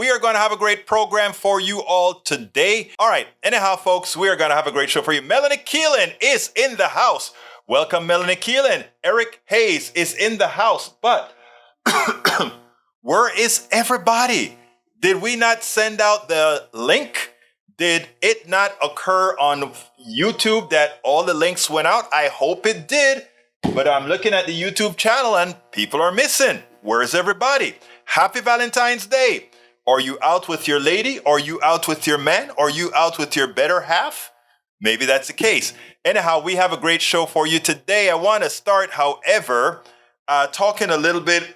we are going to have a great program for you all today. All right. Anyhow, folks, we are going to have a great show for you. Melanie Keelan is in the house. Welcome, Melanie Keelan. Eric Hayes is in the house. But where is everybody? Did we not send out the link? Did it not occur on YouTube that all the links went out? I hope it did. But I'm looking at the YouTube channel and people are missing. Where's everybody? Happy Valentine's Day. Are you out with your lady? Are you out with your man? Are you out with your better half? Maybe that's the case. Anyhow, we have a great show for you today. I want to start, however, talking a little bit.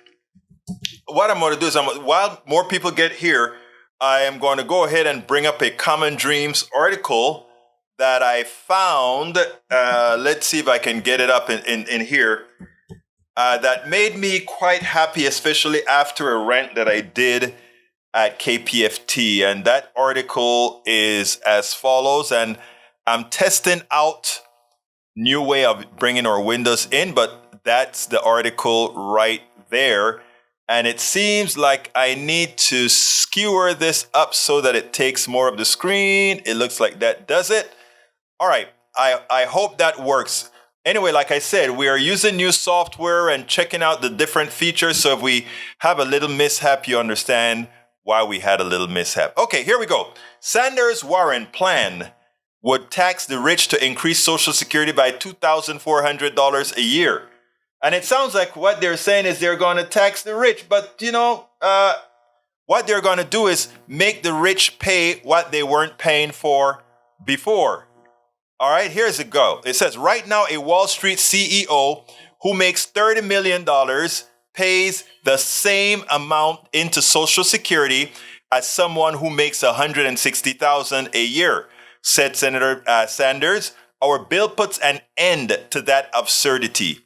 What I'm going to do is, while more people get here, I am going to go ahead and bring up a Common Dreams article that I found. Let's see if I can get it up in here. That made me quite happy, especially after a rant that I did at KPFT. And that article is as follows. And I'm testing out new way of bringing our windows in, but that's the article right there. And it seems like I need to skewer this up so that it takes more of the screen. It looks like that does it. All right. I hope that works. Anyway, like I said, we are using new software and checking out the different features. So if we have a little mishap, you understand why we had a little mishap. Okay, here we go. Sanders-Warren plan would tax the rich to increase Social Security by $2,400 a year. And it sounds like what they're saying is they're going to tax the rich. But, what they're going to do is make the rich pay what they weren't paying for before. All right, here's a go. It says, right now, a Wall Street CEO who makes $30 million pays the same amount into Social Security as someone who makes $160,000 a year, said Senator Sanders. Our bill puts an end to that absurdity.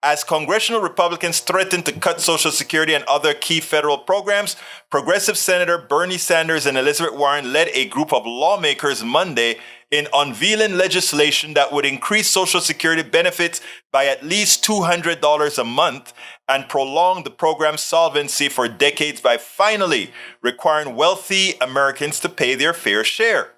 As congressional Republicans threaten to cut Social Security and other key federal programs, progressive Senator Bernie Sanders and Elizabeth Warren led a group of lawmakers Monday in unveiling legislation that would increase Social Security benefits by at least $200 a month and prolong the program's solvency for decades by finally requiring wealthy Americans to pay their fair share.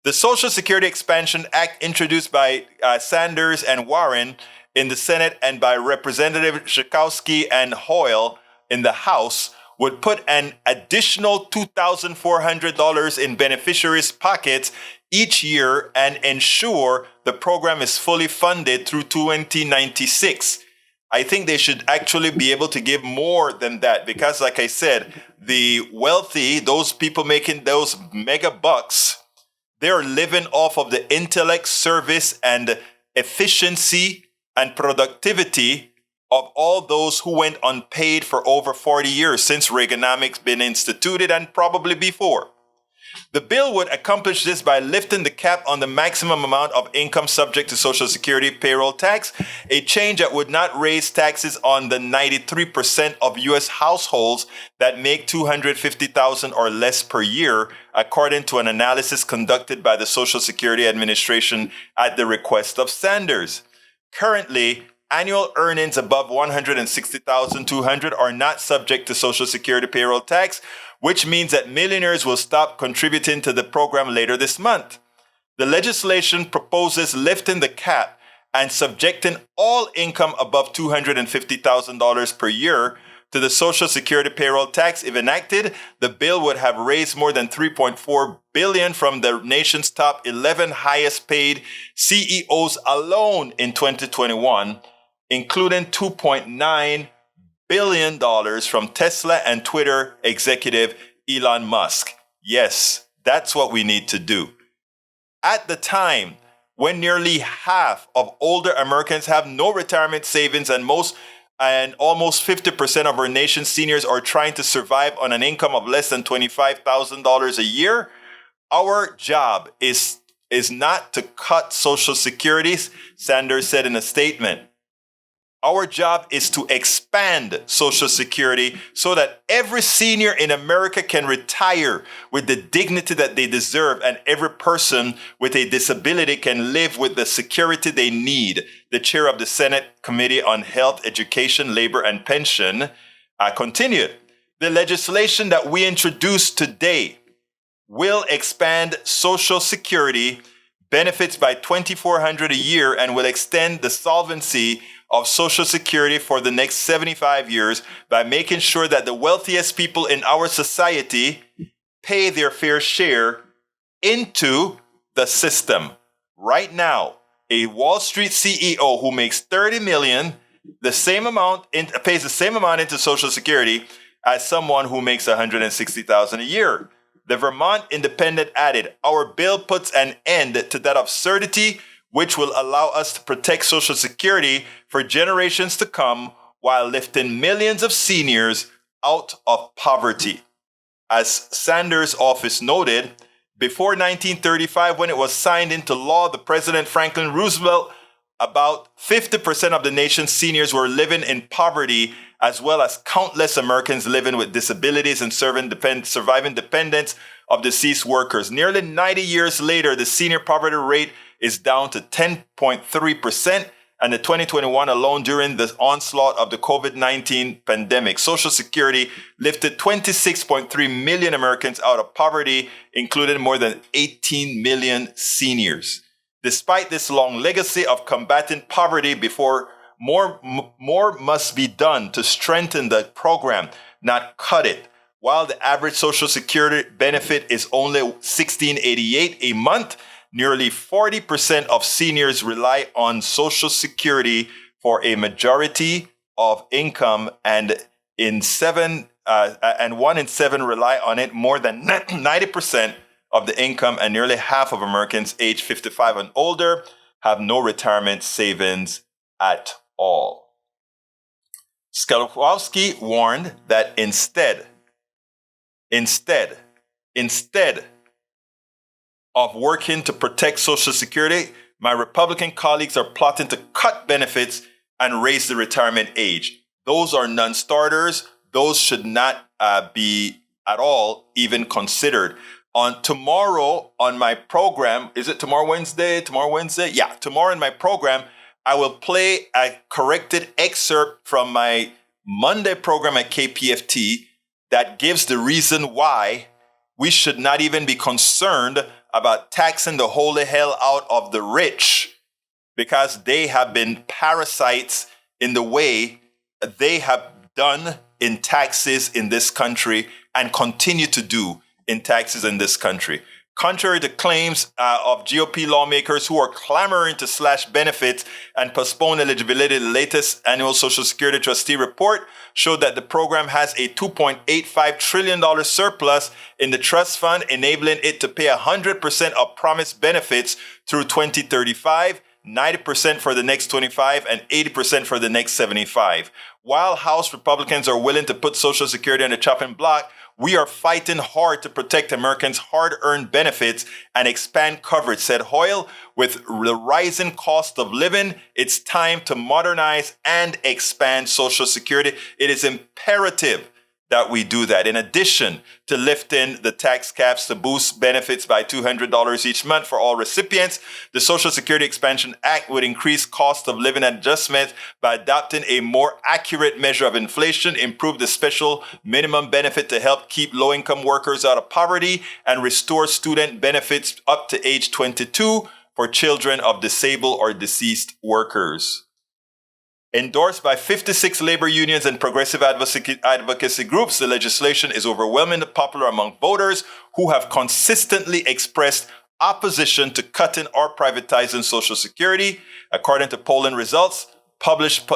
The Social Security Expansion Act, introduced by Sanders and Warren in the Senate and by Representative Schakowsky and Hoyle in the House, would put an additional $2,400 in beneficiaries' pockets each year and ensure the program is fully funded through 2096. I think they should actually be able to give more than that because, like I said, the wealthy, those people making those mega bucks, they're living off of the intellect, service, and efficiency and productivity of all those who went unpaid for over 40 years since Reaganomics been instituted and probably before. The bill would accomplish this by lifting the cap on the maximum amount of income subject to Social Security payroll tax, a change that would not raise taxes on the 93% of U.S. households that make $250,000 or less per year, according to an analysis conducted by the Social Security Administration at the request of Sanders. Currently, annual earnings above $160,200 are not subject to Social Security payroll tax, which means that millionaires will stop contributing to the program later this month. The legislation proposes lifting the cap and subjecting all income above $250,000 per year to the Social Security payroll tax. If enacted, the bill would have raised more than $3.4 billion from the nation's top 11 highest paid CEOs alone in 2021, including $2.9 billion from Tesla and Twitter executive Elon Musk. Yes, that's what we need to do. At the time when nearly half of older Americans have no retirement savings and almost 50% of our nation's seniors are trying to survive on an income of less than $25,000 a year, our job is not to cut Social Security, Sanders said in a statement. Our job is to expand Social Security so that every senior in America can retire with the dignity that they deserve, and every person with a disability can live with the security they need, the chair of the Senate Committee on Health, Education, Labor, and Pension continued. The legislation that we introduced today will expand Social Security benefits by $2,400 a year and will extend the solvency of Social Security for the next 75 years by making sure that the wealthiest people in our society pay their fair share into the system. Right now, a Wall Street CEO who makes $30 million, pays the same amount into Social Security as someone who makes $160,000 a year. The Vermont Independent added, "Our bill puts an end to that absurdity, which will allow us to protect Social Security for generations to come while lifting millions of seniors out of poverty." As Sanders' office noted, before 1935, when it was signed into law, the President Franklin Roosevelt, about 50% of the nation's seniors were living in poverty, as well as countless Americans living with disabilities and surviving dependents of deceased workers. Nearly 90 years later, the senior poverty rate is down to 10.3%, and in 2021 alone, during the onslaught of the COVID-19 pandemic, Social Security lifted 26.3 million Americans out of poverty, including more than 18 million seniors. Despite this long legacy of combating poverty, more must be done to strengthen the program, not cut it. While the average Social Security benefit is only $16.88 a month, nearly 40% of seniors rely on Social Security for a majority of income, and 1 in 7 rely on it more than 90% of the income, and nearly half of Americans aged 55 and older have no retirement savings at all. Skalkowski warned that instead of working to protect Social Security, my Republican colleagues are plotting to cut benefits and raise the retirement age. Those are non-starters. Those should not be at all even considered. Tomorrow on my program, is it tomorrow Wednesday? Yeah, tomorrow in my program, I will play a corrected excerpt from my Monday program at KPFT that gives the reason why we should not even be concerned about taxing the holy hell out of the rich, because they have been parasites in the way they have done in taxes in this country and continue to do in taxes in this country. Contrary to claims of GOP lawmakers who are clamoring to slash benefits and postpone eligibility, the latest annual Social Security trustee report showed that the program has a $2.85 trillion surplus in the trust fund, enabling it to pay 100% of promised benefits through 2035, 90% for the next 25, and 80% for the next 75. While House Republicans are willing to put Social Security on the chopping block, we are fighting hard to protect Americans' hard-earned benefits and expand coverage, said Hoyle. With the rising cost of living, it's time to modernize and expand Social Security. It is imperative that we do that. In addition to lifting the tax caps to boost benefits by $200 each month for all recipients, the Social Security Expansion Act would increase cost of living adjustment by adopting a more accurate measure of inflation, improve the special minimum benefit to help keep low-income workers out of poverty, and restore student benefits up to age 22 for children of disabled or deceased workers. Endorsed by 56 labor unions and progressive advocacy groups, the legislation is overwhelmingly popular among voters who have consistently expressed opposition to cutting or privatizing Social Security. According to polling results published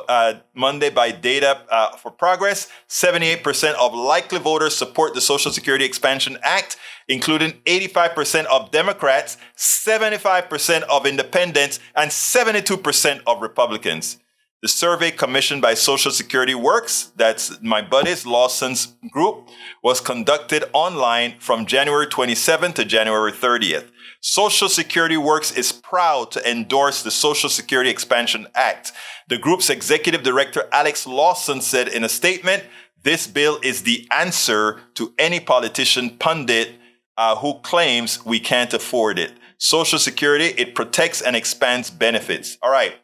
Monday by Data for Progress, 78% of likely voters support the Social Security Expansion Act, including 85% of Democrats, 75% of independents, and 72% of Republicans. The survey commissioned by Social Security Works, that's my buddies Lawson's group, was conducted online from January 27th to January 30th. Social Security Works is proud to endorse the Social Security Expansion Act. The group's executive director, Alex Lawson, said in a statement, "This bill is the answer to any politician pundit who claims we can't afford it. Social Security, it protects and expands benefits." All right.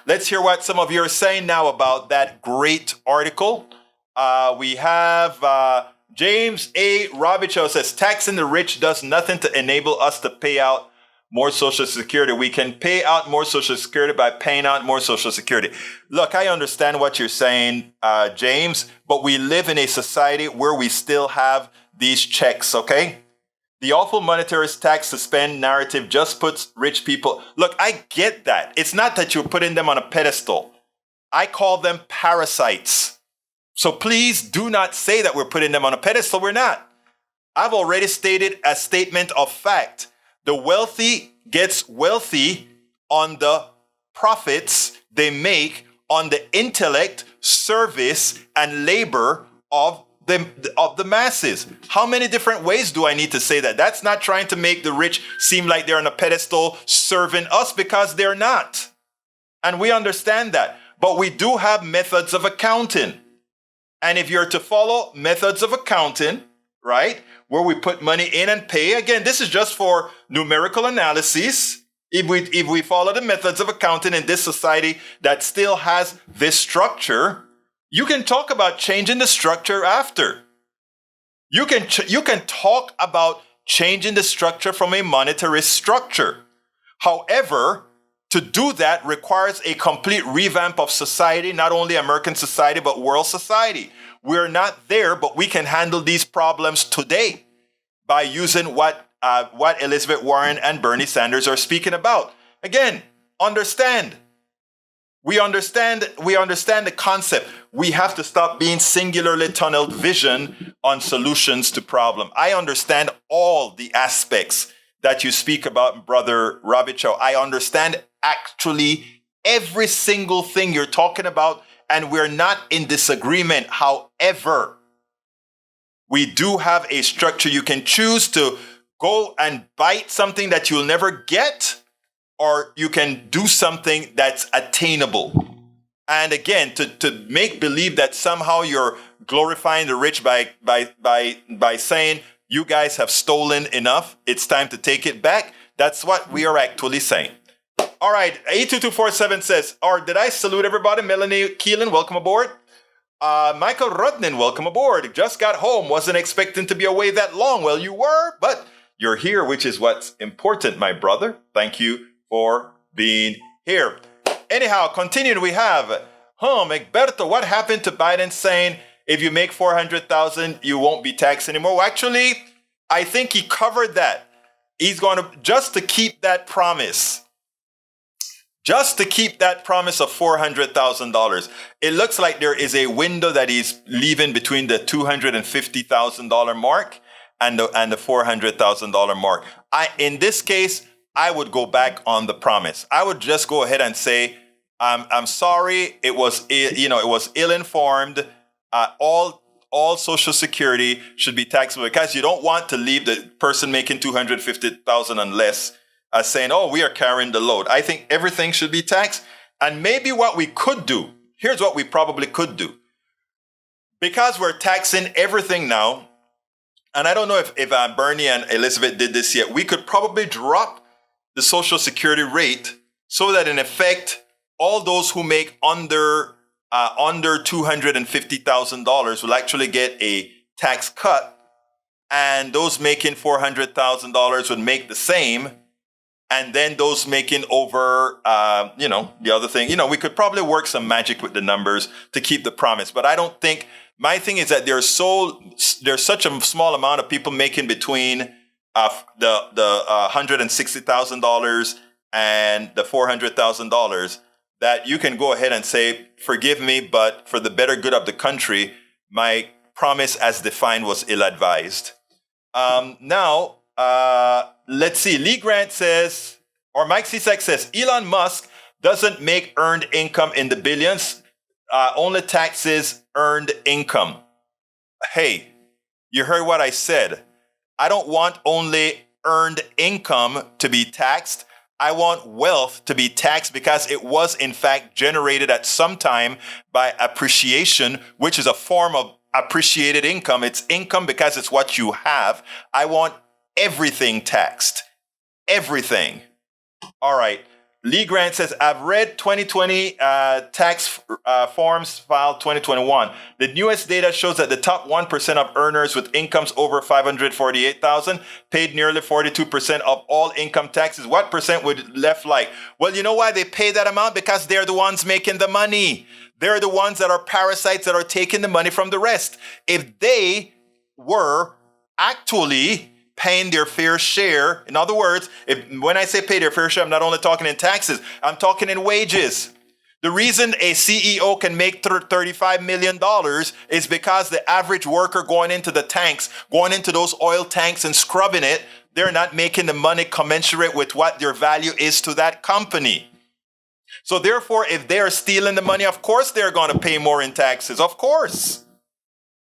Let's hear what some of you are saying now about that great article. We have James A. Robichaud says, taxing the rich does nothing to enable us to pay out more Social Security. We can pay out more Social Security by paying out more Social Security. Look, I understand what you're saying, James, but we live in a society where we still have these checks, okay? The awful monetary tax suspend narrative just puts rich people. Look, I get that. It's not that you're putting them on a pedestal. I call them parasites. So please do not say that we're putting them on a pedestal. We're not. I've already stated a statement of fact. The wealthy gets wealthy on the profits they make on the intellect, service, and labor of the masses. How many different ways do I need to say that? That's not trying to make the rich seem like they're on a pedestal serving us, because they're not. And we understand that. But we do have methods of accounting. And if you're to follow methods of accounting, right, where we put money in and pay, again, this is just for numerical analysis. If we follow the methods of accounting in this society that still has this structure, you can talk about changing the structure after. You can talk about changing the structure from a monetarist structure. However, to do that requires a complete revamp of society, not only American society, but world society. We're not there, but we can handle these problems today by using what Elizabeth Warren and Bernie Sanders are speaking about. Again, understand. We understand the concept. We have to stop being singularly tunneled vision on solutions to problem. I understand all the aspects that you speak about, Brother Robichaud. I understand actually every single thing you're talking about, and we're not in disagreement. However, we do have a structure. You can choose to go and bite something that you'll never get, or you can do something that's attainable. And again, to make believe that somehow you're glorifying the rich by saying you guys have stolen enough, it's time to take it back. That's what we are actually saying. All right, 82247 says, or did I salute everybody? Melanie Keelan, welcome aboard. Michael Rudnin, welcome aboard. Just got home, wasn't expecting to be away that long. Well, you were, but you're here, which is what's important, my brother. Thank you for being here. Anyhow, continuing, we have, Egberto, what happened to Biden saying if you make $400,000, you won't be taxed anymore? Well, actually, I think he covered that. He's going to, just to keep that promise of $400,000. It looks like there is a window that he's leaving between the $250,000 mark and the $400,000 mark. In this case, I would go back on the promise. I would just go ahead and say, I'm sorry, it was ill-informed. All Social Security should be taxable, because you don't want to leave the person making $250,000 and less saying, oh, we are carrying the load. I think everything should be taxed. And maybe what we could do, here's what we probably could do. Because we're taxing everything now, and I don't know if Bernie and Elizabeth did this yet, we could probably drop the Social Security rate so that in effect, all those who make under $250,000 will actually get a tax cut, and those making $400,000 would make the same. And then those making over, the other thing, we could probably work some magic with the numbers to keep the promise. But I don't think, my thing is that there's such a small amount of people making between the $160,000 and the $400,000 that you can go ahead and say, forgive me, but for the better good of the country, my promise as defined was ill-advised. Let's see. Lee Grant says, or Mike Cisak says, Elon Musk doesn't make earned income in the billions, only taxes earned income. Hey, you heard what I said. I don't want only earned income to be taxed. I want wealth to be taxed because it was in fact generated at some time by appreciation, which is a form of appreciated income. It's income because it's what you have. I want everything taxed. Everything. All right. Lee Grant says, I've read 2020 tax forms filed 2021. The newest data shows that the top 1% of earners with incomes over $548,000 paid nearly 42% of all income taxes. What percent would left like? Well, you know why they pay that amount? Because they're the ones making the money. They're the ones that are parasites that are taking the money from the rest. If they were actually paying their fair share. In other words, when I say pay their fair share, I'm not only talking in taxes, I'm talking in wages. The reason a CEO can make $35 million is because the average worker going into the tanks, going into those oil tanks and scrubbing it, they're not making the money commensurate with what their value is to that company. So therefore, if they are stealing the money, of course they're going to pay more in taxes. Of course.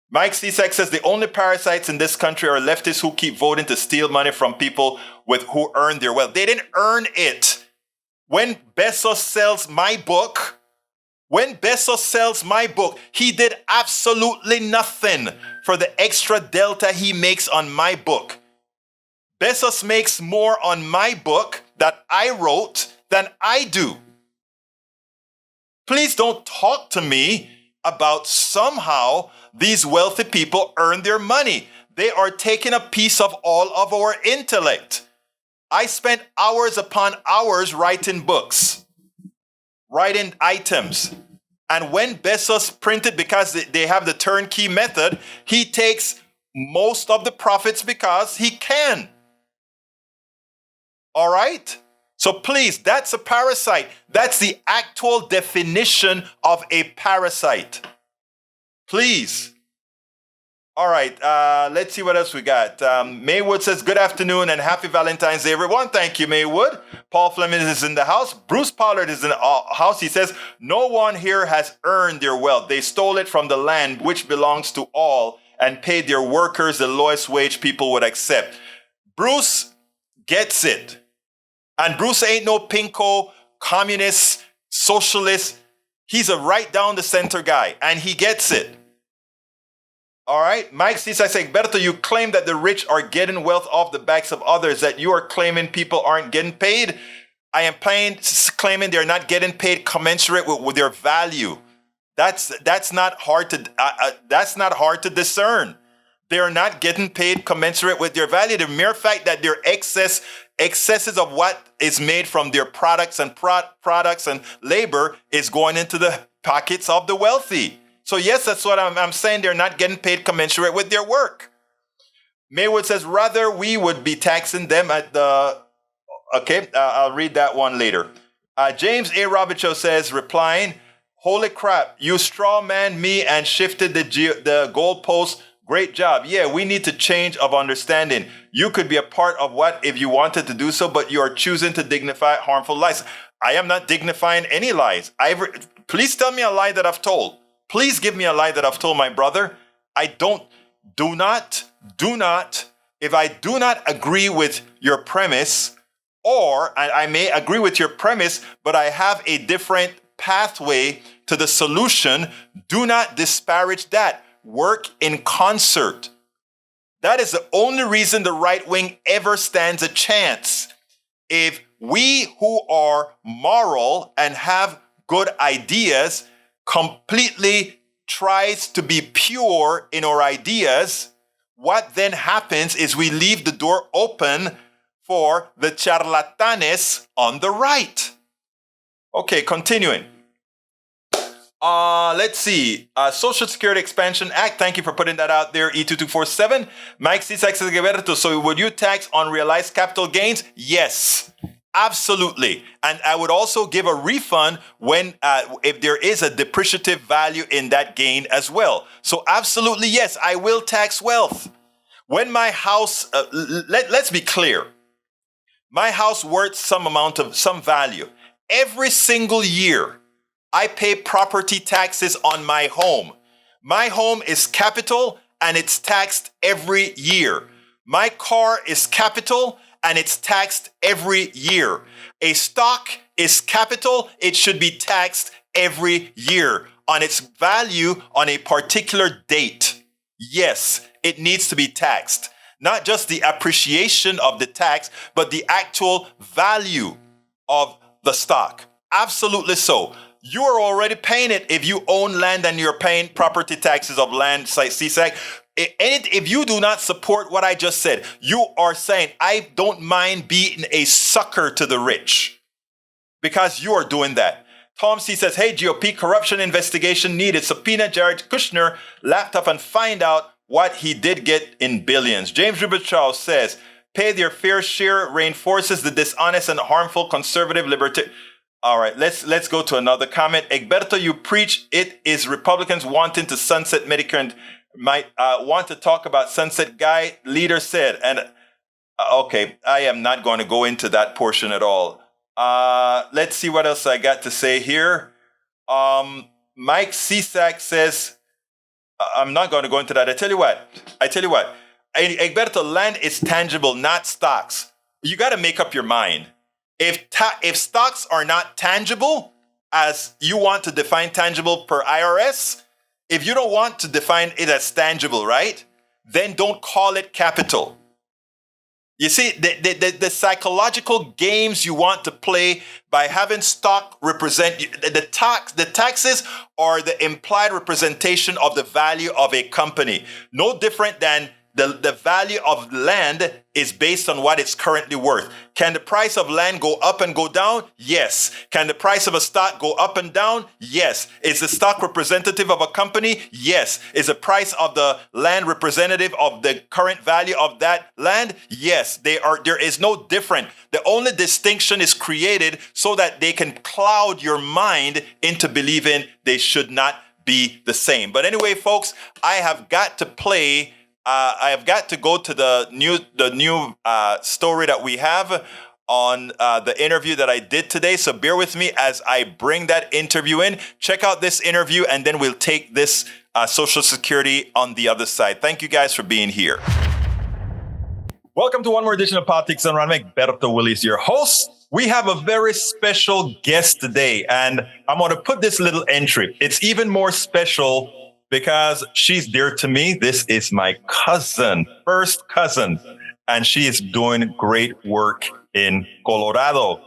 Mike Cisak says the only parasites in this country are leftists who keep voting to steal money from people who earn their wealth. They didn't earn it. When Bezos sells my book, he did absolutely nothing for the extra delta he makes on my book. Bezos makes more on my book that I wrote than I do. Please don't talk to me about somehow these wealthy people earn their money. They are taking a piece of all of our intellect. I spent hours upon hours writing books, writing items. And when Bezos printed, because they have the turnkey method, he takes most of the profits because he can. All right? So please, that's a parasite. That's the actual definition of a parasite. Please. All right, let's see what else we got. Maywood says, good afternoon and happy Valentine's Day, everyone. Thank you, Maywood. Paul Fleming is in the house. Bruce Pollard is in the house. He says, no one here has earned their wealth. They stole it from the land, which belongs to all, and paid their workers the lowest wage people would accept. Bruce gets it. And Bruce ain't no pinko, communist, socialist. He's a right down the center guy, and he gets it. All right, Mike Cisa saying, Berto, you claim that the rich are getting wealth off the backs of others, that you are claiming people aren't getting paid. I am claiming they're not getting paid commensurate with their value. That's not hard to discern. They're not getting paid commensurate with their value. The mere fact that their excesses of what is made from their products and labor is going into the pockets of the wealthy. So yes, that's what I'm saying. They're not getting paid commensurate with their work. Maywood says, rather we would be taxing them at the... Okay, I'll read that one later. James A. Robichaud says, replying, holy crap, you straw man me and shifted the goalpost. Great job. Yeah, we need to change of understanding. You could be a part of what if you wanted to do so, but you are choosing to dignify harmful lies. I am not dignifying any lies. Please tell me a lie that I've told. Please give me a lie that I've told, my brother. Do not, if I do not agree with your premise, or I may agree with your premise, but I have a different pathway to the solution, do not disparage that. Work in concert. That is the only reason the right wing ever stands a chance. If we who are moral and have good ideas completely tries to be pure in our ideas, what then happens is we leave the door open for the charlatanes on the right. Okay, continuing. Let's see. Social Security Expansion Act. Thank you for putting that out there, E2247. Mike Cisac says, Gilberto, so would you tax unrealized capital gains? Yes. Absolutely. And I would also give a refund when if there is a depreciative value in that gain as well. So absolutely, yes, I will tax wealth. When my house, let's be clear, my house worth some value. Every single year, I pay property taxes on my home. My home is capital and it's taxed every year. My car is capital and it's taxed every year. A stock is capital. It should be taxed every year on its value on a particular date. Yes, it needs to be taxed. Not just the appreciation of the tax, but the actual value of the stock. Absolutely so. You are already paying it if you own land and you're paying property taxes of land, CSAC. If you do not support what I just said, you are saying, I don't mind being a sucker to the rich, because you are doing that. Tom C says, hey, GOP corruption investigation needed. Subpoena Jared Kushner laptop and find out what he did get in billions. James Rubichow says, pay their fair share reinforces the dishonest and harmful conservative liberty. All right, let's go to another comment. Egberto, you preach it is Republicans wanting to sunset Medicare and might want to talk about sunset. Guy leader said, and okay, I am not going to go into that portion at all. Let's see what else I got to say here. Mike Cisak says, I'm not going to go into that. I tell you what, Egberto, land is tangible, not stocks. You got to make up your mind. If stocks are not tangible, as you want to define tangible per IRS, if you don't want to define it as tangible, right, then don't call it capital. You see, the psychological games you want to play by having stock represent the taxes are the implied representation of the value of a company. No different than the value of land is based on what it's currently worth. Can the price of land go up and go down? Yes. Can the price of a stock go up and down? Yes. Is the stock representative of a company? Yes. Is the price of the land representative of the current value of that land? Yes. There is no different. The only distinction is created so that they can cloud your mind into believing they should not be the same. But anyway, folks, I have got to play. I have got to go to the new story that we have on the interview that I did today. So bear with me as I bring that interview in. Check out this interview, and then we'll take this Social Security on the other side. Thank you guys for being here. Welcome to one more edition of Politics Done Right. Egberto Willies, your host. We have a very special guest today, and I'm going to put this little entry. It's even more special because she's dear to me. This is my cousin, first cousin, and she is doing great work in Colorado,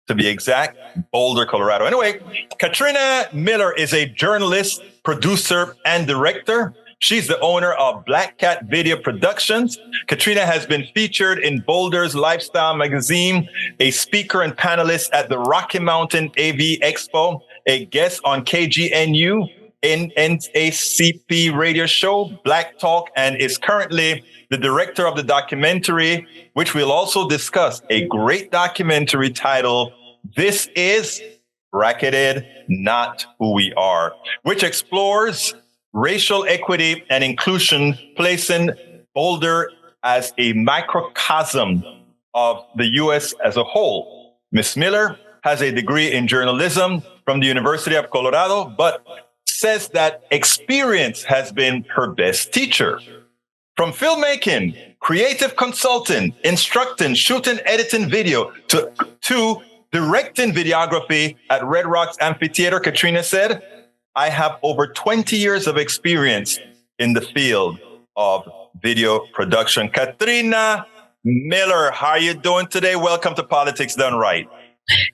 to be exact, Boulder, Colorado. Anyway, Katrina Miller is a journalist, producer, and director. She's the owner of Black Cat Video Productions. Katrina has been featured in Boulder's Lifestyle magazine, a speaker and panelist at the Rocky Mountain AV Expo, a guest on KGNU, NACP radio show, Black Talk, and is currently the director of the documentary, which we'll also discuss, a great documentary titled, This Is Bracketed, Not Who We Are, which explores racial equity and inclusion, placing Boulder as a microcosm of the U.S. as a whole. Ms. Miller has a degree in journalism from the University of Colorado, but says that experience has been her best teacher. From filmmaking, creative consulting, instructing, shooting, editing video, to directing videography at Red Rocks Amphitheater, Katrina said, I have over 20 years of experience in the field of video production. Katrina Miller, how are you doing today? Welcome to Politics Done Right.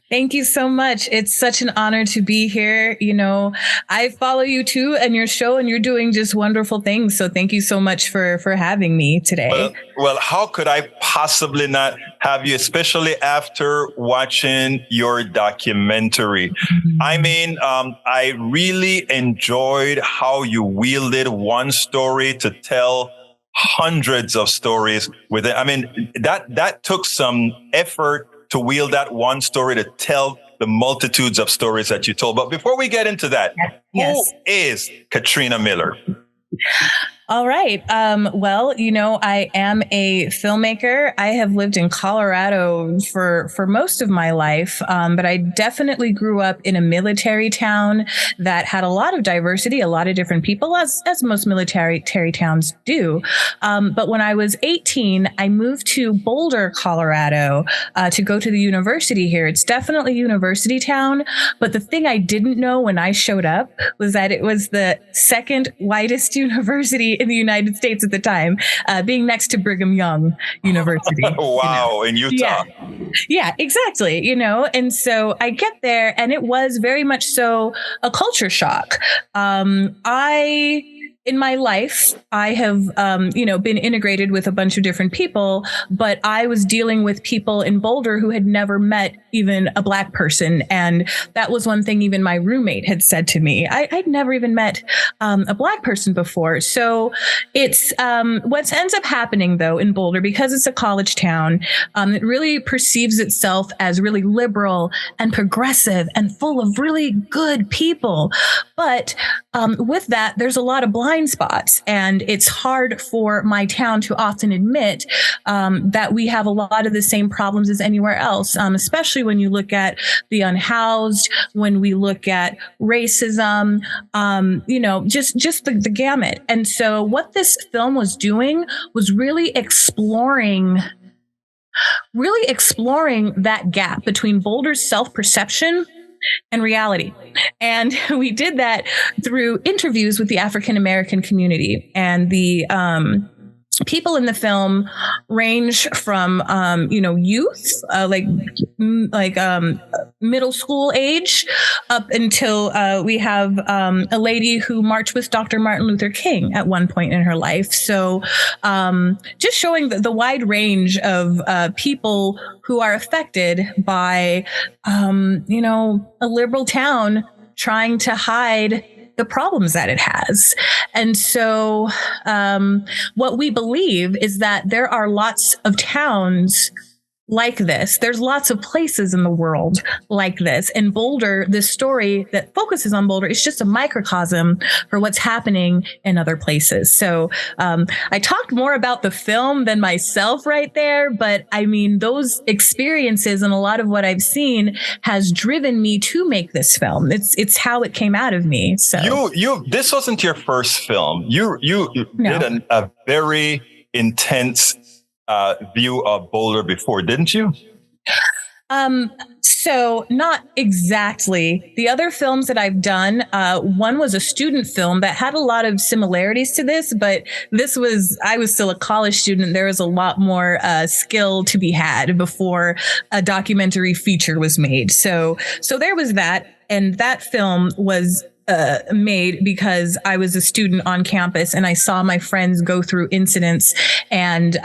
Thank you so much. It's such an honor to be here. You know, I follow you too and your show, and you're doing just wonderful things. So thank you so much for having me today. Well, how could I possibly not have you, especially after watching your documentary? Mm-hmm. I mean, I really enjoyed how you wielded one story to tell hundreds of stories with it. I mean, that took some effort to wield that one story to tell the multitudes of stories that you told. But before we get into that, Who is Katrina Miller? All right. Well, you know, I am a filmmaker. I have lived in Colorado for most of my life, but I definitely grew up in a military town that had a lot of diversity, a lot of different people, as most military towns do. But when I was 18, I moved to Boulder, Colorado, to go to the university here. It's definitely university town. But the thing I didn't know when I showed up was that it was the second whitest university in the United States at the time, being next to Brigham Young University. Wow, in Utah. Yeah, exactly. And so I get there, and it was very much so a culture shock. In my life, I have, been integrated with a bunch of different people, but I was dealing with people in Boulder who had never met even a Black person. And that was one thing even my roommate had said to me. I'd never even met a Black person before. So it's what ends up happening, though, in Boulder, because it's a college town, it really perceives itself as really liberal and progressive and full of really good people. But with that, there's a lot of blind spots, and it's hard for my town to often admit that we have a lot of the same problems as anywhere else, especially when you look at the unhoused, when we look at racism, just the gamut. And so what this film was doing was really exploring that gap between Boulder's self-perception and reality. And we did that through interviews with the African American community. And the people in the film range from, youth, middle school age, up until we have a lady who marched with Dr. Martin Luther King at one point in her life. So just showing the wide range of people who are affected by, a liberal town trying to hide the problems that it has. And so what we believe is that there are lots of towns like this. There's lots of places in the world like this. And Boulder, this story that focuses on Boulder, is just a microcosm for what's happening in other places. So I talked more about the film than myself right there, but I mean, those experiences and a lot of what I've seen has driven me to make this film. It's how it came out of me. So this wasn't your first film. You did a very intense view of Boulder before, didn't you? So not exactly. The other films that I've done, one was a student film that had a lot of similarities to this, but I was still a college student. There was a lot more skill to be had before a documentary feature was made. So there was that, and that film was made because I was a student on campus and I saw my friends go through incidents and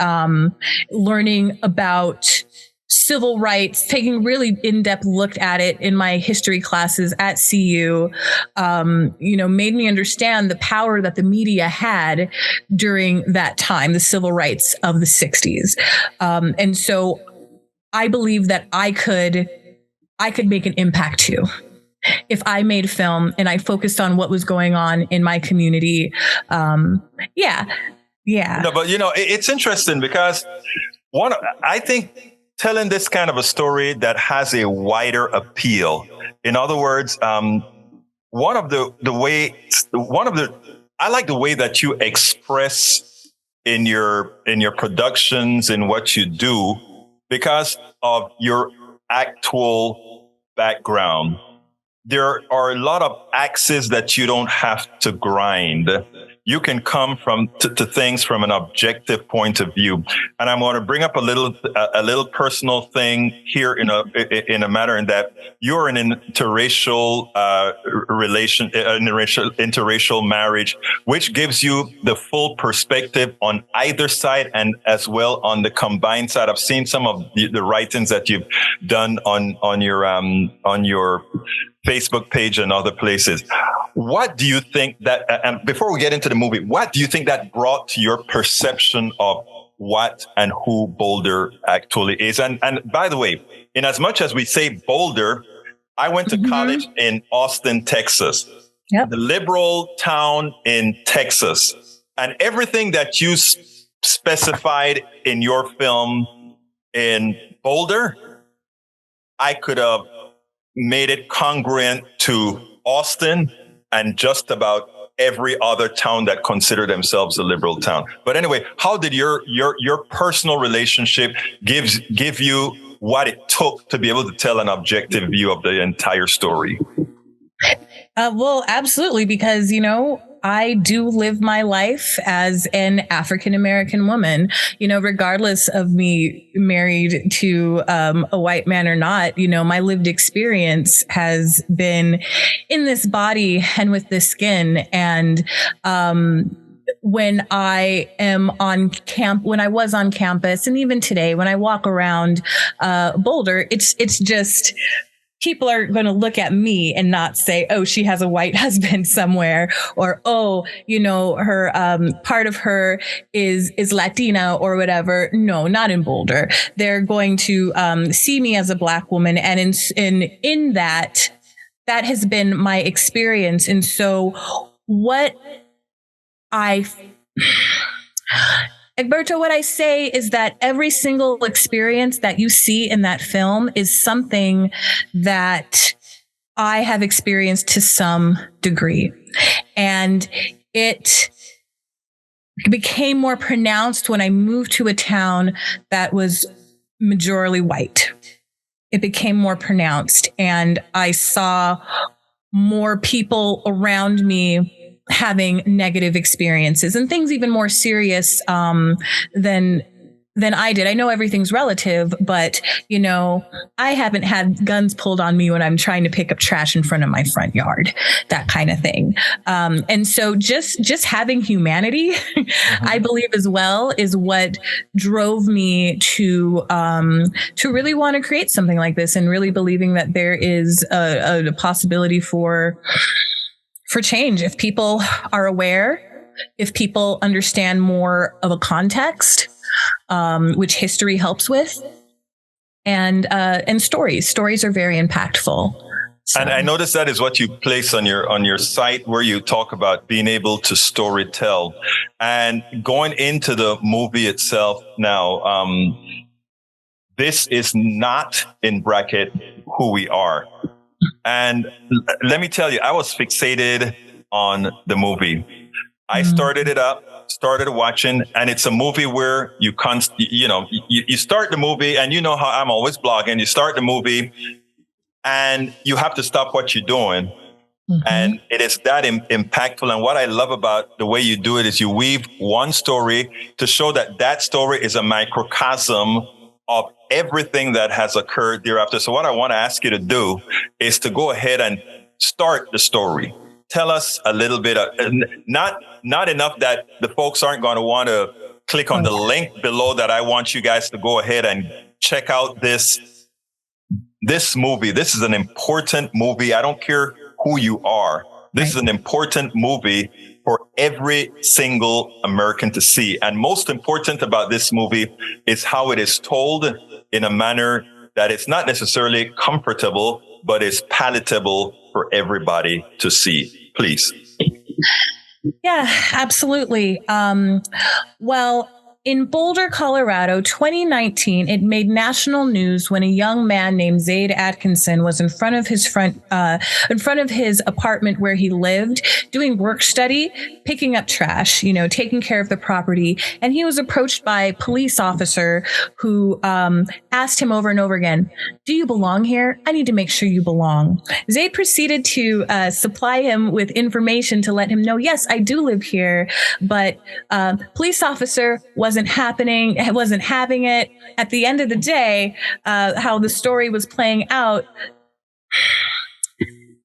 learning about civil rights, taking really in-depth look at it in my history classes at CU, made me understand the power that the media had during that time, the civil rights of the 60s. And so I believe that I could make an impact too, if I made film and I focused on what was going on in my community. Yeah. No, but it's interesting because I think telling this kind of a story that has a wider appeal. In other words, I like the way that you express in your productions and what you do because of your actual background. There are a lot of axes that you don't have to grind. You can come to things from an objective point of view. And I'm going to bring up a little personal thing here in a matter in that you're in an interracial interracial marriage, which gives you the full perspective on either side and as well on the combined side. I've seen some of the writings that you've done on your Facebook page and other places. What do you think that, and before we get into the movie, what do you think that brought to your perception of what and who Boulder actually is? And by the way, in as much as we say Boulder, I went to college in Austin, Texas, the liberal town in Texas, and everything that you specified in your film in Boulder, I could have made it congruent to Austin and just about every other town that consider themselves a liberal town. But anyway, how did your personal relationship give you what it took to be able to tell an objective view of the entire story? Well, absolutely, because I do live my life as an African American woman, regardless of me married to a white man or not. My lived experience has been in this body and with this skin. And when I was on campus, and even today, when I walk around Boulder, it's just, people are going to look at me and not say, oh, she has a white husband somewhere, or, oh, her, part of her is Latina or whatever. No, not in Boulder. They're going to see me as a Black woman. And in that has been my experience. And so Egberto, what I say is that every single experience that you see in that film is something that I have experienced to some degree. And it became more pronounced when I moved to a town that was majorly white. It became more pronounced, and I saw more people around me having negative experiences and things even more serious than I did. I know everything's relative, but I haven't had guns pulled on me when I'm trying to pick up trash in front of my front yard, that kind of thing. And so just having humanity, I believe as well, is what drove me to really want to create something like this, and really believing that there is a possibility for change. If people are aware, if people understand more of a context, which history helps with, and stories are very impactful. So. And I noticed that is what you place on your site, where you talk about being able to story tell. And going into the movie itself now, this is not in bracket who we are. And let me tell you, I was fixated on the movie. I started watching, and it's a movie where you start the movie, and how I'm always blogging. You start the movie, and you have to stop what you're doing. And it is that impactful. And what I love about the way you do it is you weave one story to show that story is a microcosm of everything that has occurred thereafter. So what I want to ask you to do is to go ahead and start the story. Tell us a little bit of, not enough that the folks aren't going to want to click on the link below, that I want you guys to go ahead and check out this movie. This is an important movie. I don't care who you are. This is an important movie for every single American to see. And most important about this movie is how it is told in a manner that it's not necessarily comfortable, but is palatable for everybody to see. Please. Yeah, absolutely. Well, in Boulder, Colorado, 2019, it made national news when a young man named Zaid Atkinson was in front of his apartment where he lived, doing work study, picking up trash, taking care of the property. And he was approached by a police officer who asked him over and over again, "Do you belong here? I need to make sure you belong." Zaid proceeded to supply him with information to let him know, yes, I do live here, but police officer wasn't having it. At the end of the day, how the story was playing out,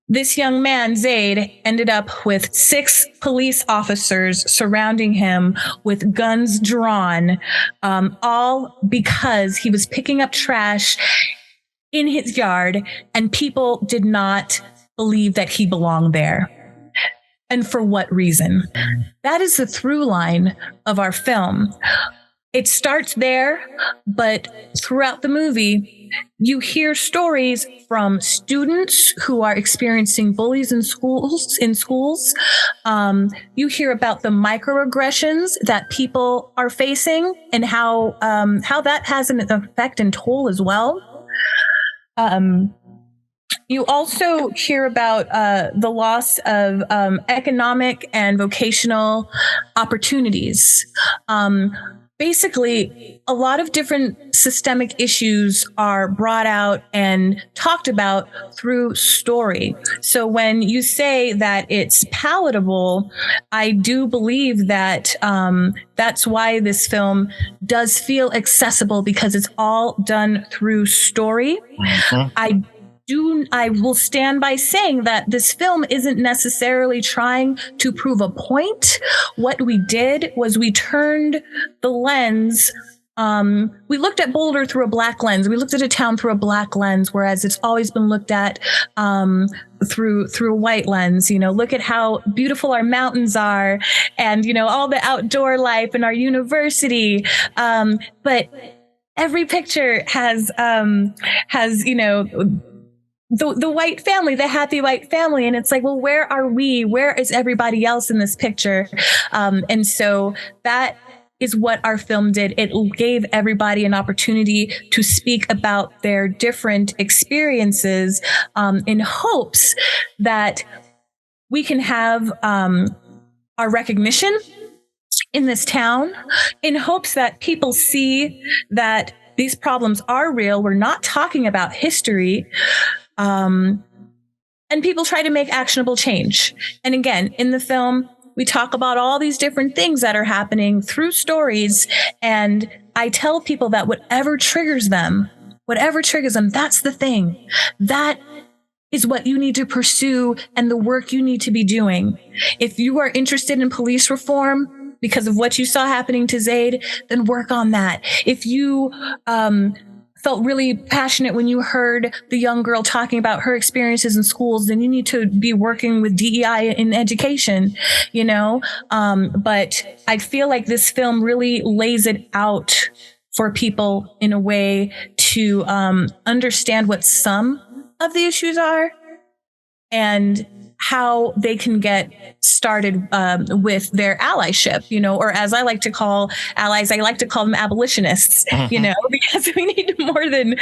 this young man, Zaid, ended up with 6 police officers surrounding him with guns drawn, all because he was picking up trash in his yard, and people did not believe that he belonged there. And for what reason? That is the through line of our film. It starts there, but throughout the movie, you hear stories from students who are experiencing bullies in schools. You hear about the microaggressions that people are facing, and how that has an effect and toll as well. You also hear about the loss of economic and vocational opportunities. basically a lot of different systemic issues are brought out and talked about through story. So when you say that it's palatable, I do believe that that's why this film does feel accessible, because it's all done through story. Mm-hmm. I will stand by saying that this film isn't necessarily trying to prove a point. What we did was we turned the lens. We looked at Boulder through a Black lens. We looked at a town through a Black lens, whereas it's always been looked at through a white lens. Look at how beautiful our mountains are, and all the outdoor life in our university. But every picture has the white family, the happy white family. And it's like, well, where are we? Where is everybody else in this picture? And so that is what our film did. It gave everybody an opportunity to speak about their different experiences, in hopes that we can have our recognition in this town, in hopes that people see that these problems are real. We're not talking about history. And people try to make actionable change. And again, in the film, we talk about all these different things that are happening through stories. And I tell people that whatever triggers them, that's the thing. That is what you need to pursue and the work you need to be doing. If you are interested in police reform because of what you saw happening to Zaid, then work on that. If you felt really passionate when you heard the young girl talking about her experiences in schools, then you need to be working with DEI in education, but I feel like this film really lays it out for people in a way to understand what some of the issues are and how they can get started with their allyship, or as I like to call allies, I like to call them abolitionists, because we need more than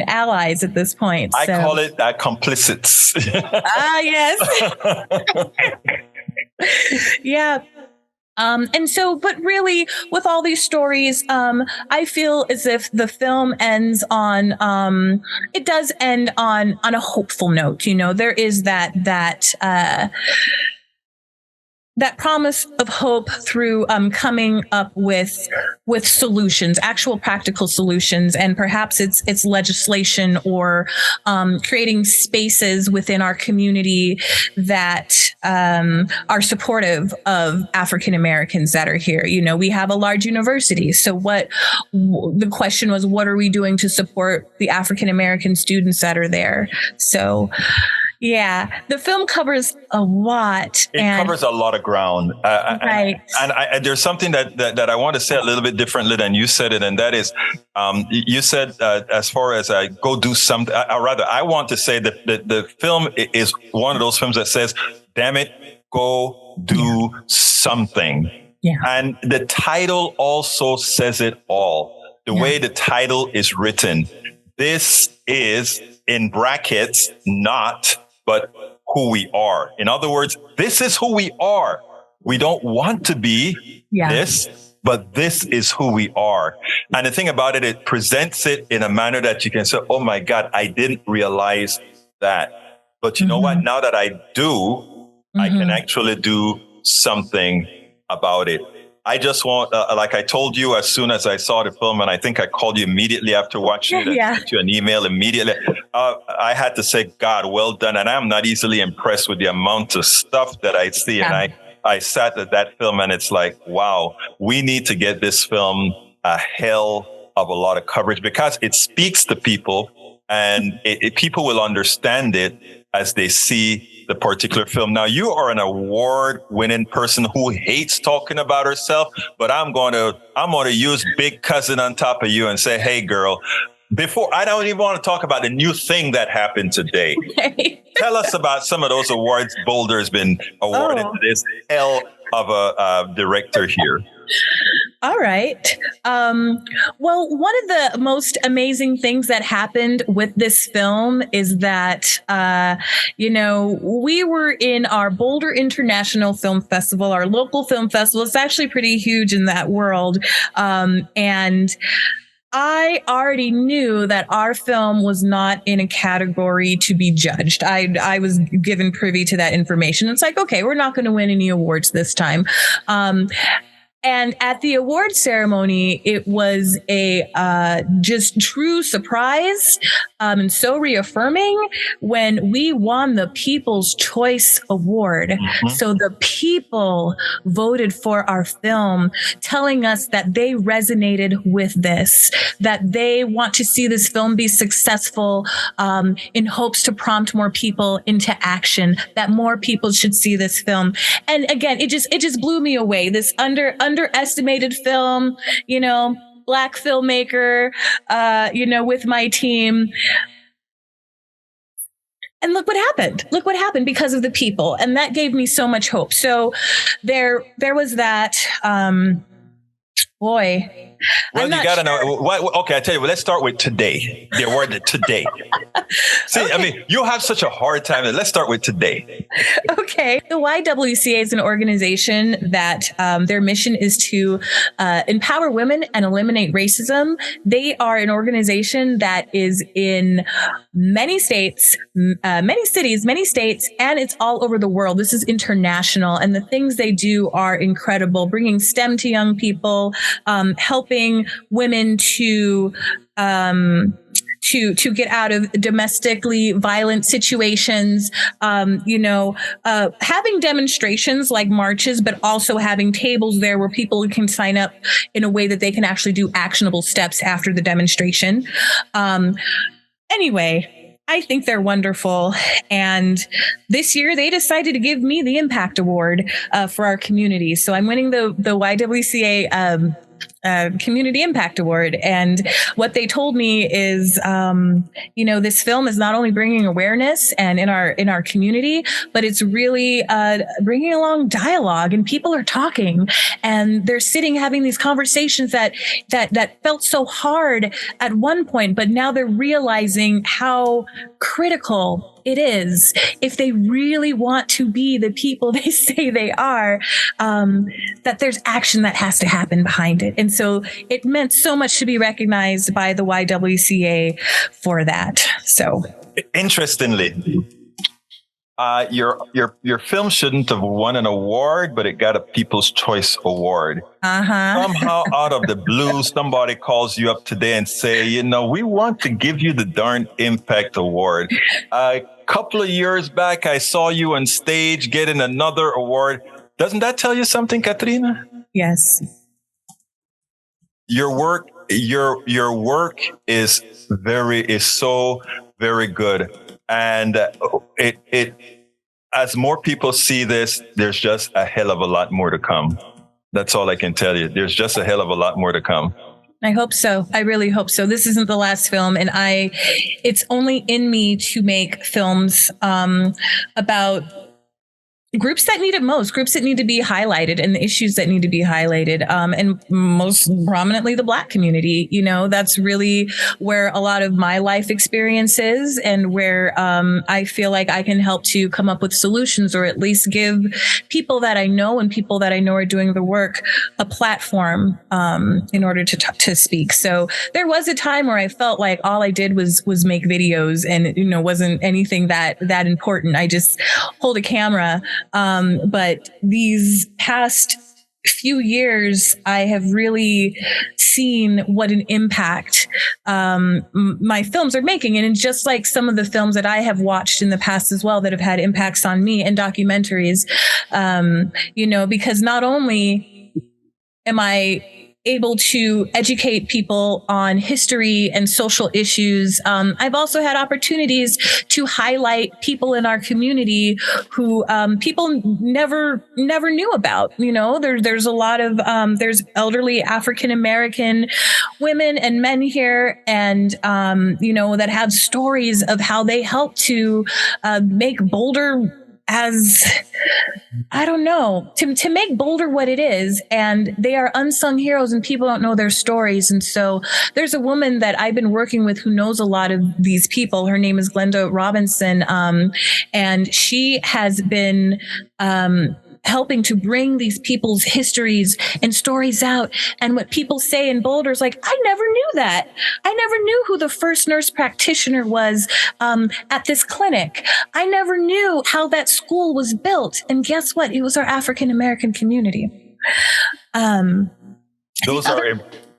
allies at this point. I call it complicits. Yes. Yeah. And so, but really, with all these stories, I feel as if the film ends on, it does end on a hopeful note. There is that promise of hope through coming up with solutions, actual practical solutions, and perhaps it's legislation or creating spaces within our community that are supportive of African Americans that are here. We have a large university, so the question was, what are we doing to support the African American students that are there? So. Yeah, the film covers a lot. It covers a lot of ground. Right. And there's something that I want to say a little bit differently than you said it. And that is, you said as far as go do something, or rather, I want to say that the film is one of those films that says, damn it, go do something. Yeah. And the title also says it all. The way the title is written, this is in brackets, not but who we are. In other words, this is who we are. We don't want to be this, but this is who we are. And the thing about it, it presents it in a manner that you can say, oh my God, I didn't realize that. But you know what? Now that I do, I can actually do something about it. I just want, like I told you, as soon as I saw the film, and I think I called you immediately after watching it, and sent you an email immediately. I had to say, God, well done. And I'm not easily impressed with the amount of stuff that I see. Yeah. And I sat at that film and it's like, wow, we need to get this film a hell of a lot of coverage because it speaks to people and people will understand it as they see the particular film. Now, you are an award-winning person who hates talking about herself, but I'm going to use Big Cousin on top of you and say, hey, girl, before I don't even want to talk about the new thing that happened today. Tell us about some of those awards Boulder has been awarded to this hell of a director here. All right. Well, one of the most amazing things that happened with this film is that, we were in our Boulder International Film Festival, our local film festival. It's actually pretty huge in that world. And I already knew that our film was not in a category to be judged. I was given privy to that information. It's like, okay, we're not going to win any awards this time. And at the award ceremony, it was a just true surprise and so reaffirming when we won the People's Choice Award. Mm-hmm. So the people voted for our film, telling us that they resonated with this, that they want to see this film be successful in hopes to prompt more people into action, that more people should see this film. And again, it just blew me away. This underestimated film, Black filmmaker, with my team. And look what happened. Look what happened because of the people. And that gave me so much hope. So there was that, boy. Well, you got to know. Okay, I tell you what, let's start with today. The award today. See, okay. I mean, you have such a hard time. Let's start with today. Okay. The YWCA is an organization that their mission is to empower women and eliminate racism. They are an organization that is in many states, many cities, many states, and it's all over the world. This is international. And the things they do are incredible, bringing STEM to young people, helping women to get out of domestically violent situations, having demonstrations like marches, but also having tables there where people can sign up in a way that they can actually do actionable steps after the demonstration. Anyway, I think they're wonderful. And this year they decided to give me the Impact Award for our community. So I'm winning the YWCA Community Impact Award. And what they told me is, this film is not only bringing awareness and in our community, but it's really bringing along dialogue, and people are talking and they're sitting having these conversations that felt so hard at one point, but now they're realizing how critical it is if they really want to be the people they say they are, that there's action that has to happen behind it. And so it meant so much to be recognized by the YWCA for that. So interestingly, your film shouldn't have won an award, but it got a People's Choice Award. Somehow out of the blue, somebody calls you up today and say, we want to give you the darn Impact Award. A couple of years back, I saw you on stage getting another award. Doesn't that tell you something, Katrina? Yes. Your work is so very good. And it as more people see this, there's just a hell of a lot more to come. That's all I can tell you. There's just a hell of a lot more to come. I hope so. I really hope so. This isn't the last film, and it's only in me to make films about groups that need it most, groups that need to be highlighted, and the issues that need to be highlighted, and most prominently the Black community. That's really where a lot of my life experience is, and where I feel like I can help to come up with solutions, or at least give people that I know and people that I know are doing the work a platform in order to speak. So there was a time where I felt like all I did was make videos, and wasn't anything that important. I just hold a camera. But these past few years, I have really seen what an impact my films are making. And it's just like some of the films that I have watched in the past as well that have had impacts on me, and documentaries, because not only am I able to educate people on history and social issues, I've also had opportunities to highlight people in our community who people never knew about. There's a lot of there's elderly African American women and men here, and that have stories of how they helped to make Boulder as, I don't know, to make Boulder what it is. And they are unsung heroes and people don't know their stories. And so there's a woman that I've been working with who knows a lot of these people. Her name is Glenda Robinson. And she has been, helping to bring these people's histories and stories out. And what people say in Boulder is like, I never knew that. I never knew who the first nurse practitioner was at this clinic. I never knew how that school was built. And guess what? It was our African American community.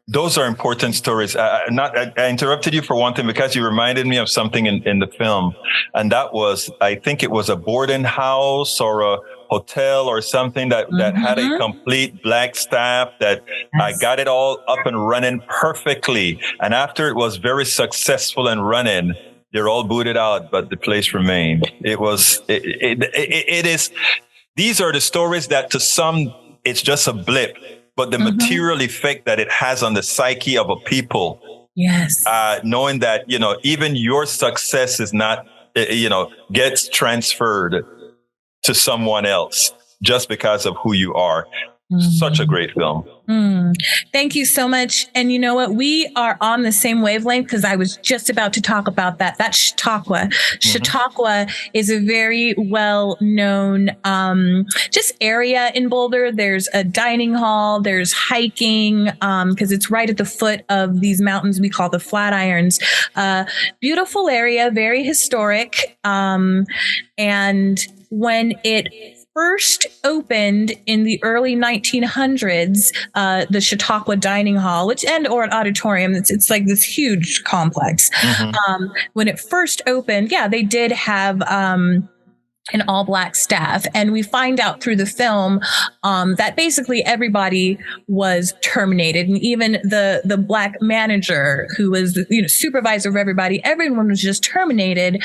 Those are important stories. I interrupted you for one thing because you reminded me of something in the film. And that was, I think it was a boarding house or a hotel or something that had a complete black staff that got it all up and running perfectly. And after it was very successful and running, they're all booted out, but the place remained. It is, these are the stories that to some, it's just a blip, but the material effect that it has on the psyche of a people. Yes. Knowing that, even your success is not, gets transferred to someone else just because of who you are. Such a great film. Thank you so much. And you know what? We are on the same wavelength because I was just about to talk about that. That's Chautauqua. Chautauqua is a very well-known just area in Boulder. There's a dining hall. There's hiking because it's right at the foot of these mountains we call the Flatirons. Beautiful area, very historic. And when it first opened in the early 1900s, the Chautauqua Dining Hall, or an auditorium. It's like this huge complex. When it first opened, they did have an all-black staff, and we find out through the film that basically everybody was terminated, and even the black manager who was the supervisor of everybody, everyone was just terminated.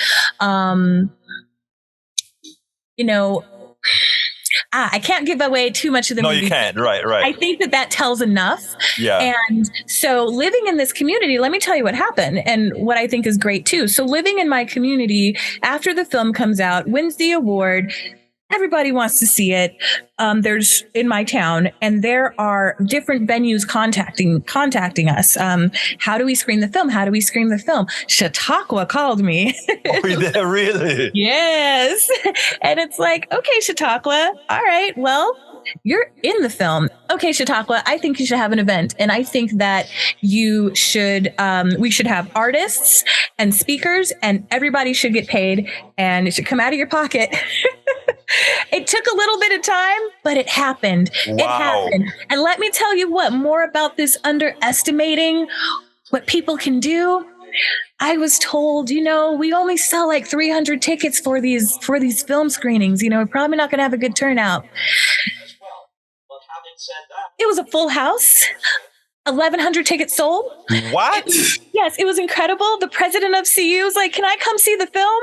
I can't give away too much of the movie. No, you can't. Right. I think that tells enough. Yeah. And so living in this community, let me tell you what happened and what I think is great too. So living in my community after the film comes out, wins the award, everybody wants to see it. There's in my town, and there are different venues contacting us. How do we screen the film? How do we screen the film? Chautauqua called me. Oh, really? Yes. And it's like, okay, Chautauqua. All right. Well, you're in the film. Okay, Chautauqua, I think you should have an event. And I think that we should have artists and speakers, and everybody should get paid, and it should come out of your pocket. It took a little bit of time, but it happened. Wow. It happened. And let me tell you more about this underestimating what people can do. I was told, we only sell like 300 tickets for these film screenings. We're probably not going to have a good turnout. It was a full house. 1,100 tickets sold. What? Yes, it was incredible. The president of CU was like, "Can I come see the film?"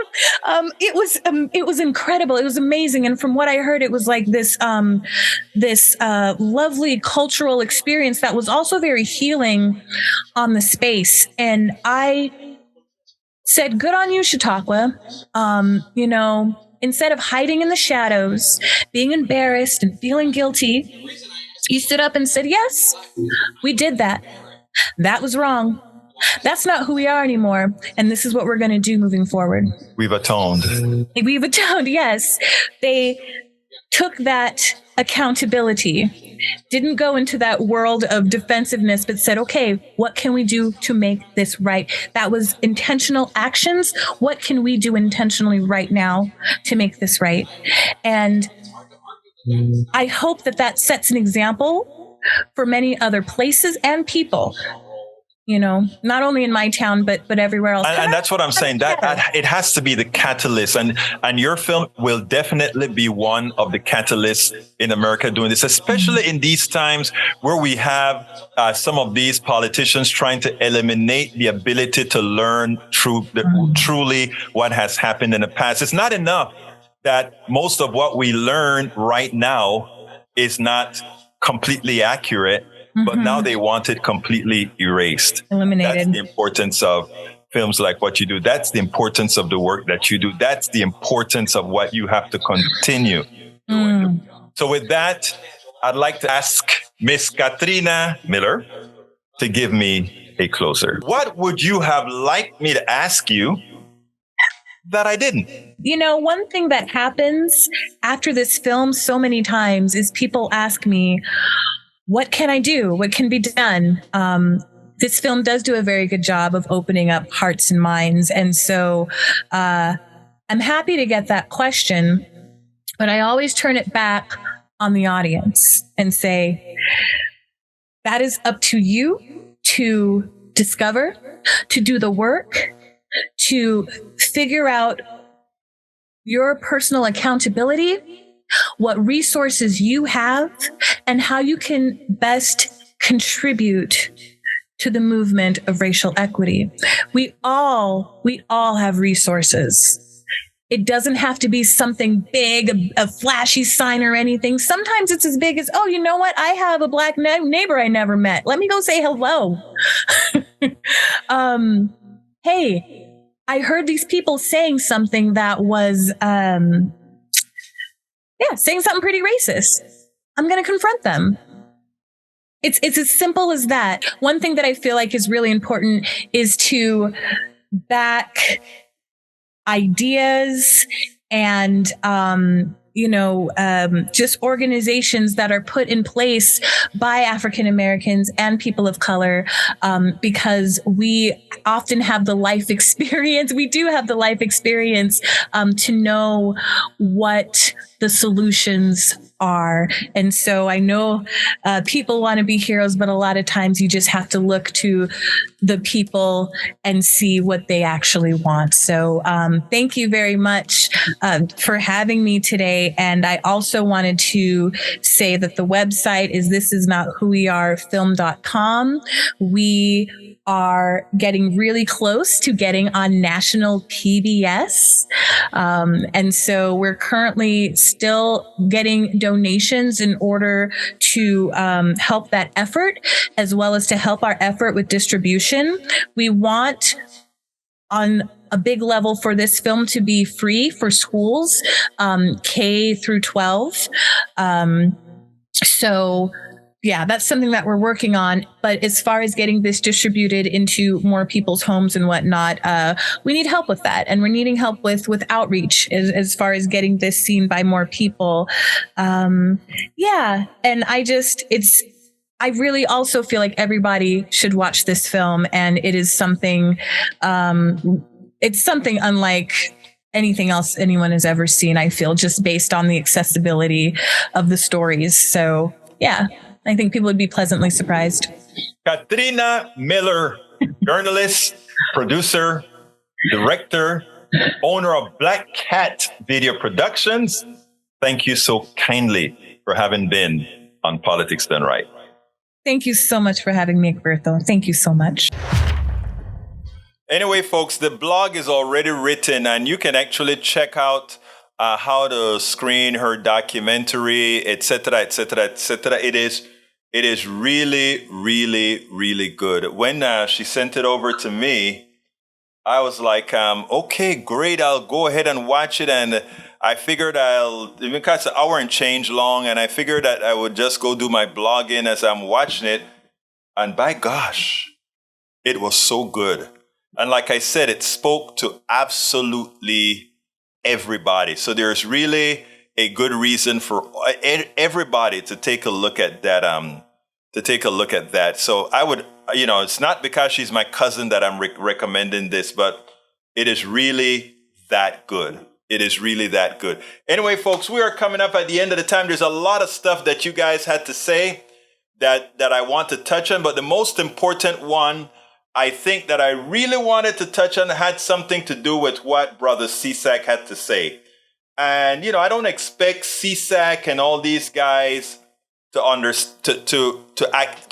It was incredible. It was amazing. And from what I heard, it was like this lovely cultural experience that was also very healing on the space. And I said, "Good on you, Chautauqua." Instead of hiding in the shadows, being embarrassed and feeling guilty, you stood up and said, "Yes, we did that. That was wrong. That's not who we are anymore. And this is what we're going to do moving forward." We've atoned. We've atoned, yes. They took that accountability, didn't go into that world of defensiveness, but said, okay, what can we do to make this right? That was intentional actions. What can we do intentionally right now to make this right? And I hope that sets an example for many other places and people, not only in my town, but everywhere else. And that's what I'm saying. That it has to be the catalyst. And your film will definitely be one of the catalysts in America doing this, especially in these times where we have some of these politicians trying to eliminate the ability to learn truly what has happened in the past. It's not enough that most of what we learn right now is not completely accurate, but now they want it completely erased. Eliminated. That's the importance of films like what you do. That's the importance of the work that you do. That's the importance of what you have to continue doing. So with that, I'd like to ask Miss Katrina Miller to give me a closer. What would you have liked me to ask you that I didn't? You know, one thing that happens after this film so many times is people ask me, what can I do? What can be done? This film does do a very good job of opening up hearts and minds. And so I'm happy to get that question, but I always turn it back on the audience and say, that is up to you to discover, to do the work, to figure out your personal accountability, what resources you have, and how you can best contribute to the movement of racial equity. We all have resources. It doesn't have to be something big, a flashy sign or anything. Sometimes it's as big as, oh, you know what? I have a Black neighbor I never met. Let me go say hello. Hey, I heard these people saying something that was, saying something pretty racist. I'm going to confront them. It's as simple as that. One thing that I feel like is really important is to back ideas and, just organizations that are put in place by African Americans and people of color, because we often have the life experience. We do have the life experience to know what the solutions are. And so I know people want to be heroes, but a lot of times you just have to look to the people and see what they actually want. So thank you very much for having me today. And I also wanted to say that the website is thisisnotwhowearefilm.com. We are getting really close to getting on national PBS. And so we're currently still getting donations in order to help that effort, as well as to help our effort with distribution. We want on a big level for this film to be free for schools, K through 12. That's something that we're working on. But as far as getting this distributed into more people's homes and whatnot, we need help with that. And we're needing help with outreach as far as getting this seen by more people. And I really also feel like everybody should watch this film. And it is something, it's something unlike anything else anyone has ever seen, I feel, just based on the accessibility of the stories. So, yeah. I think people would be pleasantly surprised. Katrina Miller, journalist, producer, director, owner of Black Cat Video Productions. Thank you so kindly for having been on Politics Done Right. Thank you so much for having me, Bertho. Thank you so much. Anyway, folks, the blog is already written and you can actually check out how to screen her documentary, etc., etc., etc. It is really, really, really good. When she sent it over to me, I was like, okay, great. I'll go ahead and watch it. And I figured because it's an hour and change long, and I figured that I would just go do my blogging as I'm watching it. And by gosh, it was so good. And like I said, it spoke to absolutely everybody. So there's really a good reason for everybody to take a look at that. So I would, it's not because she's my cousin that I'm recommending this, but it is really that good. It is really that good. Anyway, folks, we are coming up at the end of the time. There's a lot of stuff that you guys had to say that I want to touch on, but the most important one, I think that I really wanted to touch on, had something to do with what Brother CSAC had to say. And, I don't expect CSAC and all these guys to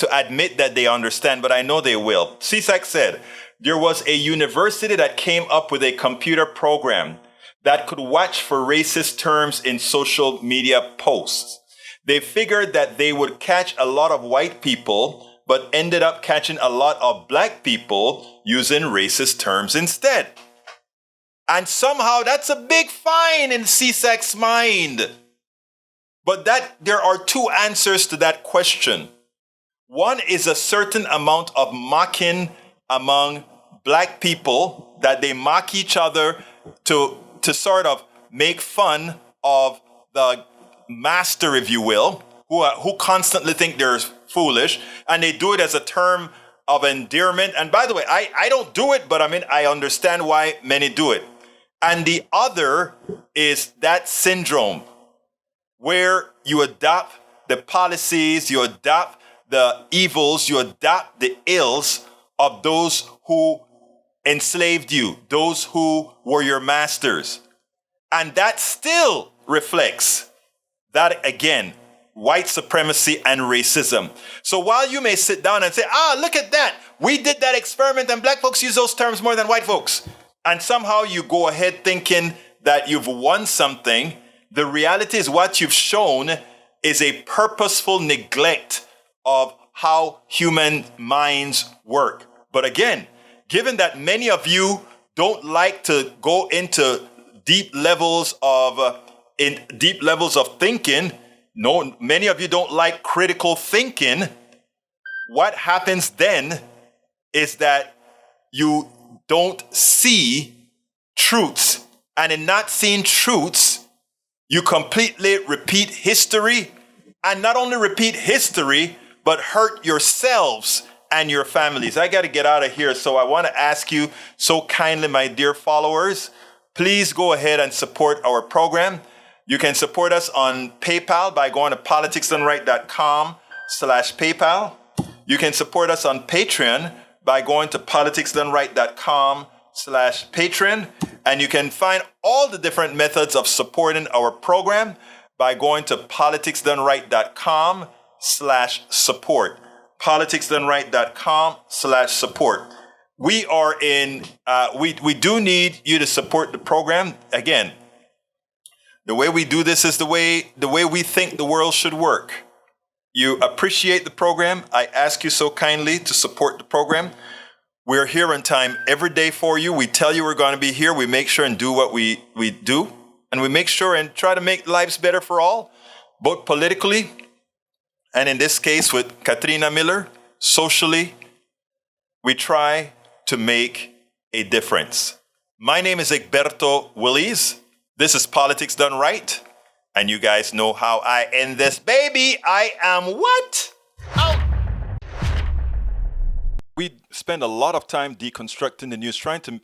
admit that they understand, but I know they will. CSAC said there was a university that came up with a computer program that could watch for racist terms in social media posts. They figured that they would catch a lot of white people but ended up catching a lot of black people using racist terms instead. And somehow that's a big fine in CSAC's mind. But there are two answers to that question. One is a certain amount of mocking among black people, that they mock each other to sort of make fun of the master, if you will, who constantly think they're foolish, and they do it as a term of endearment. And by the way, I don't do it, but I understand why many do it. And the other is that syndrome where you adopt the policies, you adopt the evils, you adopt the ills of those who enslaved you, those who were your masters. And that still reflects that, again, white supremacy and racism. So while you may sit down and say, look at that, we did that experiment and black folks use those terms more than white folks, and somehow you go ahead thinking that you've won something, the reality is what you've shown is a purposeful neglect of how human minds work. But again, given that many of you don't like to go into deep levels of thinking, no, many of you don't like critical thinking, what happens then is that you don't see truths. And in not seeing truths, you completely repeat history, and not only repeat history, but hurt yourselves and your families. I got to get out of here. So I want to ask you so kindly, my dear followers, please go ahead and support our program. You can support us on PayPal by going to politicsdoneright.com/PayPal. You can support us on Patreon by going to politicsdoneright.com/Patreon. And you can find all the different methods of supporting our program by going to politicsdoneright.com/support. politicsdoneright.com/support. We are we do need you to support the program. Again, the way we do this is the way we think the world should work. You appreciate the program. I ask you so kindly to support the program. We're here on time every day for you. We tell you we're going to be here. We make sure and do what we do. And we make sure and try to make lives better for all, both politically and in this case with Katrina Miller, socially. We try to make a difference. My name is Egberto Willies. This is Politics Done Right. And you guys know how I end this, baby. I am what? Out. We spend a lot of time deconstructing the news, trying to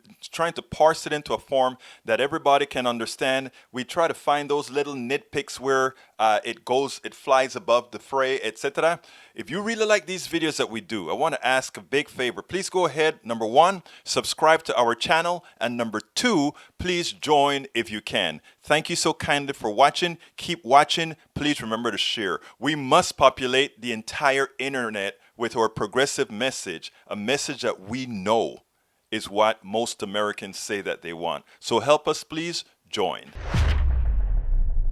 parse it into a form that everybody can understand. We try to find those little nitpicks where it flies above the fray, etc. If you really like these videos that we do, I want to ask a big favor. Please go ahead. Number one, subscribe to our channel. And number two, please join if you can. Thank you so kindly for watching. Keep watching. Please remember to share. We must populate the entire internet with our progressive message, a message that we know is what most Americans say that they want. So help us, please join.